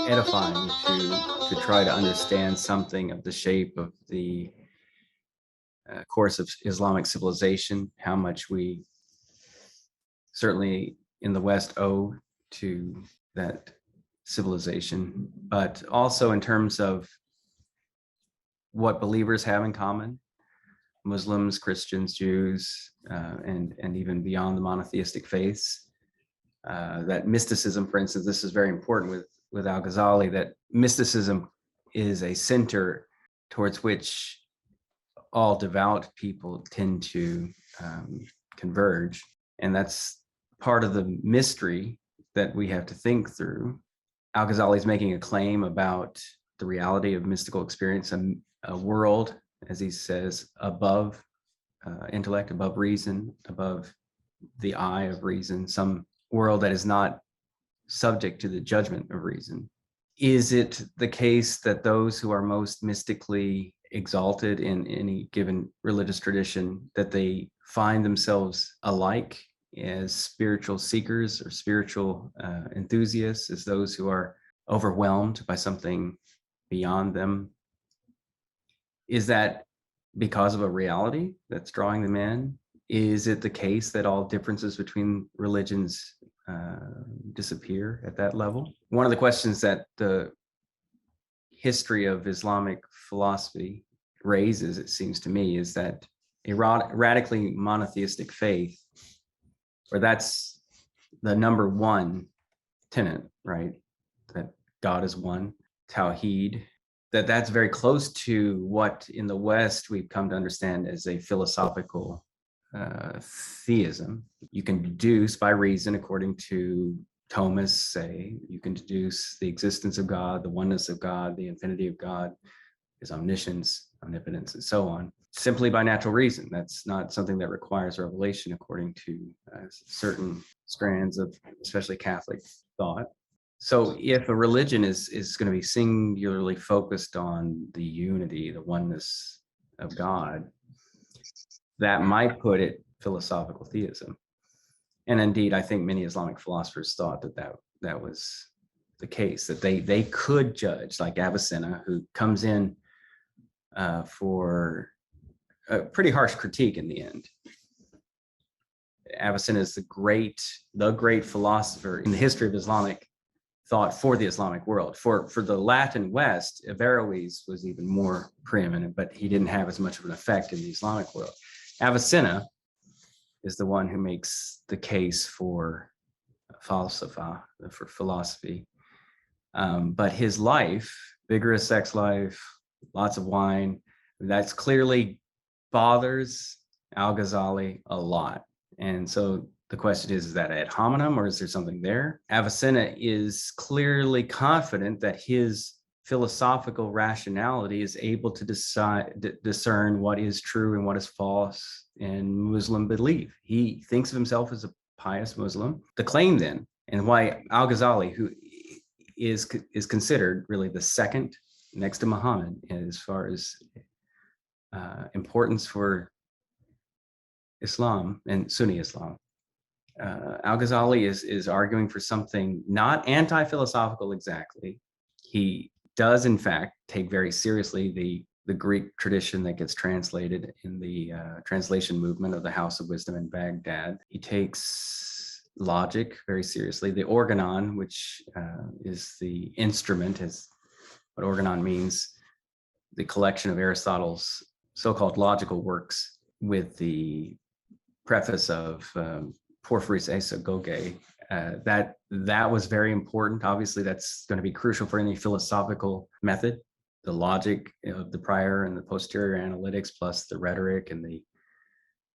edifying to try to understand something of the shape of the course of Islamic civilization, how much we certainly in the West owe to that civilization, but also in terms of what believers have in common, Muslims, Christians, Jews, and even beyond the monotheistic faiths. That mysticism, for instance, this is very important with al-Ghazali, that mysticism is a center towards which all devout people tend to converge. And that's part of the mystery that we have to think through. Al-Ghazali is making a claim about the reality of mystical experience, a world, as he says, above intellect, above reason, above the eye of reason, some world that is not subject to the judgment of reason. Is it the case that those who are most mystically exalted in any given religious tradition, that they find themselves alike as spiritual seekers or spiritual enthusiasts, as those who are overwhelmed by something beyond them? Is that because of a reality that's drawing them in? Is it the case that all differences between religions disappear at that level? One of the questions that the history of Islamic philosophy raises, it seems to me, is that a radically monotheistic faith, or that's the number one tenet, right? That God is one, Tawheed, that's very close to what in the West we've come to understand as a philosophical theism. You can deduce by reason, according to Thomists say, you can deduce the existence of God, the oneness of God, the infinity of God, his omniscience, omnipotence, and so on, simply by natural reason. That's not something that requires revelation, according to certain strands of especially Catholic thought. So if a religion is going to be singularly focused on the unity, the oneness of God, that might put it philosophical theism. And indeed, I think many Islamic philosophers thought that was the case, that they could judge, like Avicenna, who comes in for a pretty harsh critique in the end. Avicenna is the great philosopher in the history of Islamic thought for the Islamic world. For the Latin West, Averroes was even more preeminent, but he didn't have as much of an effect in the Islamic world. Avicenna is the one who makes the case for falsafa, for philosophy. But his life, vigorous sex life, lots of wine, that's clearly bothers al-Ghazali a lot. And so the question is that ad hominem, or is there something there? Avicenna is clearly confident that his philosophical rationality is able to discern what is true and what is false in Muslim belief. He thinks of himself as a pious Muslim. The claim then, and why al-Ghazali, who is considered really the second next to Muhammad as far as importance for Islam and Sunni Islam, al-Ghazali is arguing for something not anti-philosophical exactly. He does, in fact, take very seriously the Greek tradition that gets translated in the translation movement of the House of Wisdom in Baghdad. He takes logic very seriously. The organon, which is the instrument, is what organon means, the collection of Aristotle's so-called logical works, with the preface of Porphyry's Asagoge. That was very important. Obviously, that's going to be crucial for any philosophical method. The logic of the prior and the posterior analytics, plus the rhetoric and the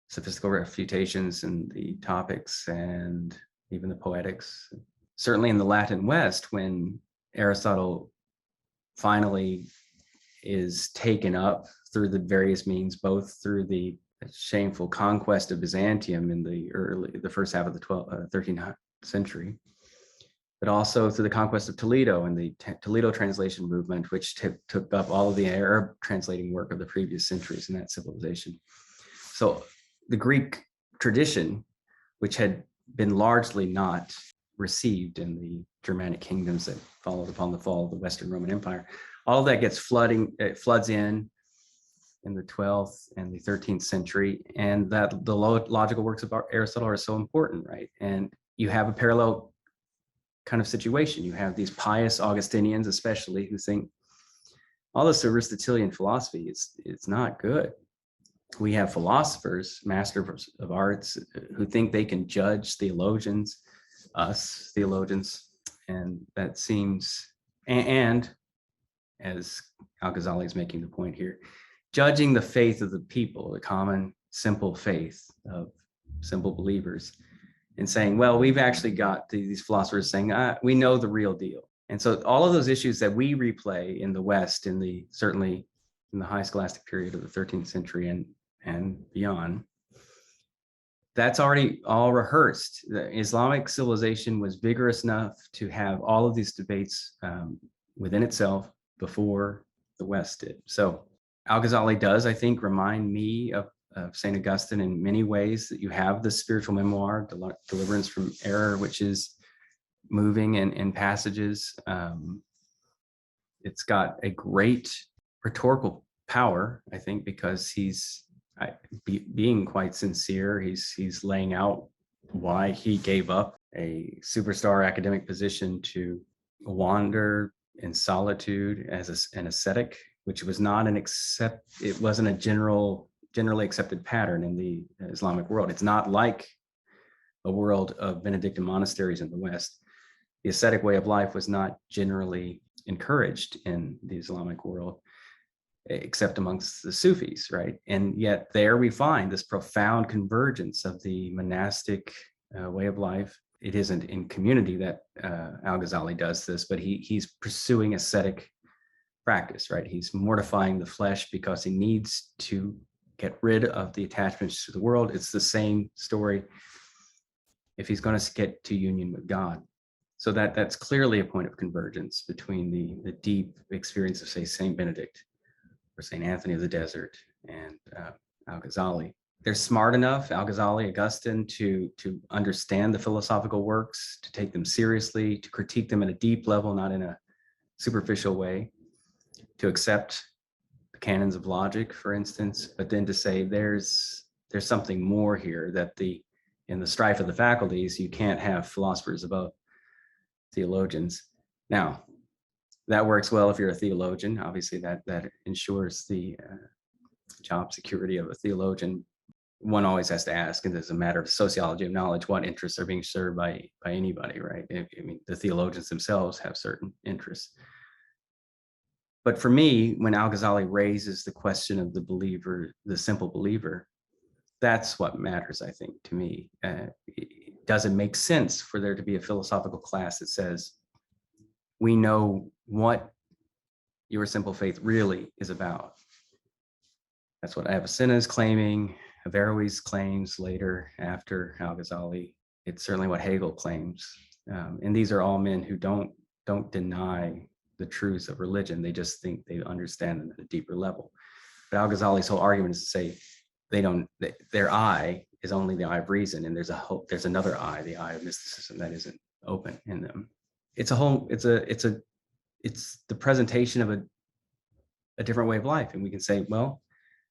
sophistical refutations and the topics and even the poetics. Certainly in the Latin West, when Aristotle finally is taken up through the various means, both through the shameful conquest of Byzantium in the first half of the 13th century, but also through the conquest of Toledo and the Toledo translation movement, which took up all of the Arab translating work of the previous centuries in that civilization. So the Greek tradition, which had been largely not received in the Germanic kingdoms that followed upon the fall of the Western Roman Empire. All of that gets it floods in the 12th and the 13th century, and that the logical works of Aristotle are so important, right? And you have a parallel kind of situation. You have these pious Augustinians, especially, who think all this Aristotelian philosophy is not good. We have philosophers, masters of arts, who think they can judge theologians, us theologians, and that seems, and as al-Ghazali is making the point here, judging the faith of the people, the common, simple faith of simple believers, and saying, well, we've actually got these philosophers saying, we know the real deal. And so all of those issues that we replay in the West, certainly in the high scholastic period of the 13th century and beyond, that's already all rehearsed. The Islamic civilization was vigorous enough to have all of these debates within itself before the West did. So al-Ghazali does, I think, remind me of St. Augustine in many ways, that you have the spiritual memoir, Deliverance from Error, which is moving in passages. It's got a great rhetorical power, I think, because he's being quite sincere. He's laying out why he gave up a superstar academic position to wander in solitude as an ascetic, which was not it wasn't a generally accepted pattern in the Islamic world. It's not like a world of Benedictine monasteries in the West. The ascetic way of life was not generally encouraged in the Islamic world, except amongst the Sufis, right? And yet there we find this profound convergence of the monastic way of life. It isn't in community that al-Ghazali does this, but he's pursuing ascetic practice, right? He's mortifying the flesh because he needs to get rid of the attachments to the world. It's the same story if he's going to get to union with God. So that's clearly a point of convergence between the deep experience of, say, Saint Benedict or Saint Anthony of the Desert and al-Ghazali. They're smart enough, al-Ghazali, Augustine, to understand the philosophical works, to take them seriously, to critique them at a deep level, not in a superficial way, to accept the canons of logic, for instance, but then to say there's something more here, that in the strife of the faculties, you can't have philosophers above theologians. Now, that works well if you're a theologian. Obviously, that ensures the job security of a theologian. One always has to ask, and as a matter of sociology of knowledge, what interests are being served by anybody, right? I mean, the theologians themselves have certain interests. But for me, when al-Ghazali raises the question of the believer, the simple believer, that's what matters, I think, to me. Does it make sense for there to be a philosophical class that says, we know what your simple faith really is about? That's what Avicenna is claiming. Averroes claims later after al-Ghazali. It's certainly what Hegel claims. And these are all men who don't deny the truths of religion. They just think they understand them at a deeper level. But al-Ghazali's whole argument is to say their eye is only the eye of reason, and there's another eye, the eye of mysticism, that isn't open in them. It's the presentation of a different way of life, and we can say, well,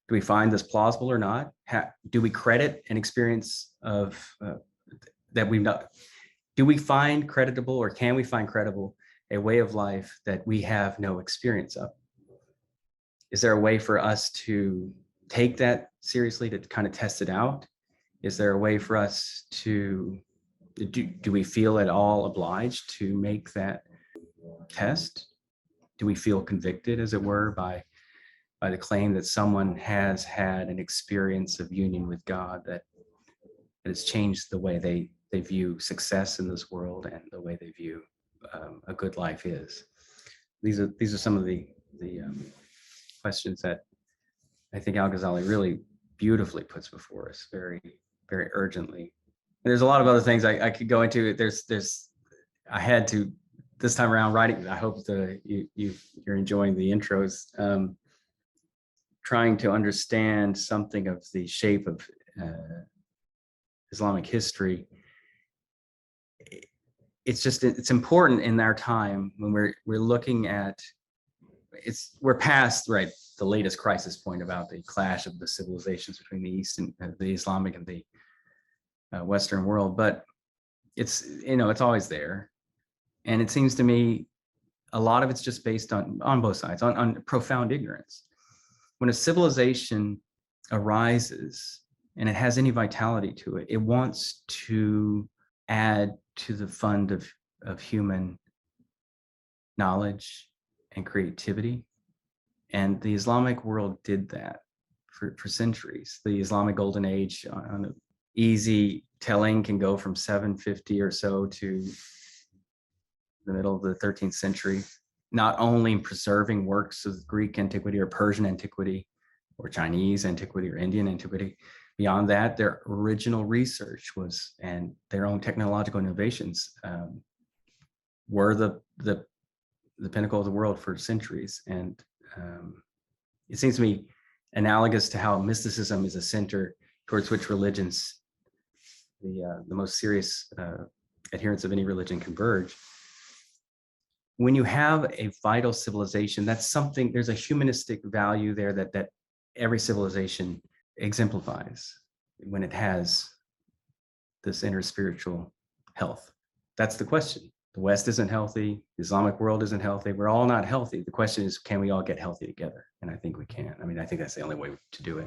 do we find this plausible or not? Do we credit an experience of that we've not? Do we find creditable, or can we find credible, a way of life that we have no experience of? Is there a way for us to take that seriously, to kind of test it out? Is there a way for us to, do we feel at all obliged to make that test? Do we feel convicted, as it were, by the claim that someone has had an experience of union with God that has changed the way they view success in this world and the way they view a good life is? These are some of the questions that I think al-Ghazali really beautifully puts before us, very, very urgently. And there's a lot of other things I could go into. I had to, this time around, writing. I hope that you're enjoying the intros. Trying to understand something of the shape of Islamic history. it's important in our time when we're looking at, we're past, right, the latest crisis point about the clash of the civilizations between the East and the Islamic and the Western world, but it's always there. And it seems to me a lot of it's just based on both sides, on profound ignorance. When a civilization arises and it has any vitality to it, it wants to add to the fund of human knowledge and creativity. And the Islamic world did that for centuries. The Islamic Golden Age, on an easy telling, can go from 750 or so to the middle of the 13th century, not only preserving works of Greek antiquity or Persian antiquity or Chinese antiquity or Indian antiquity. Beyond that, their original research was, and their own technological innovations were the pinnacle of the world for centuries. And it seems to me analogous to how mysticism is a center towards which religions, the most serious adherents of any religion, converge. When you have a vital civilization, that's something, there's a humanistic value there that every civilization exemplifies when it has this inner spiritual health. That's the question. The West isn't healthy. The Islamic world isn't healthy. We're all not healthy. The question is, can we all get healthy together? And I think we can. I mean, I think that's the only way to do it.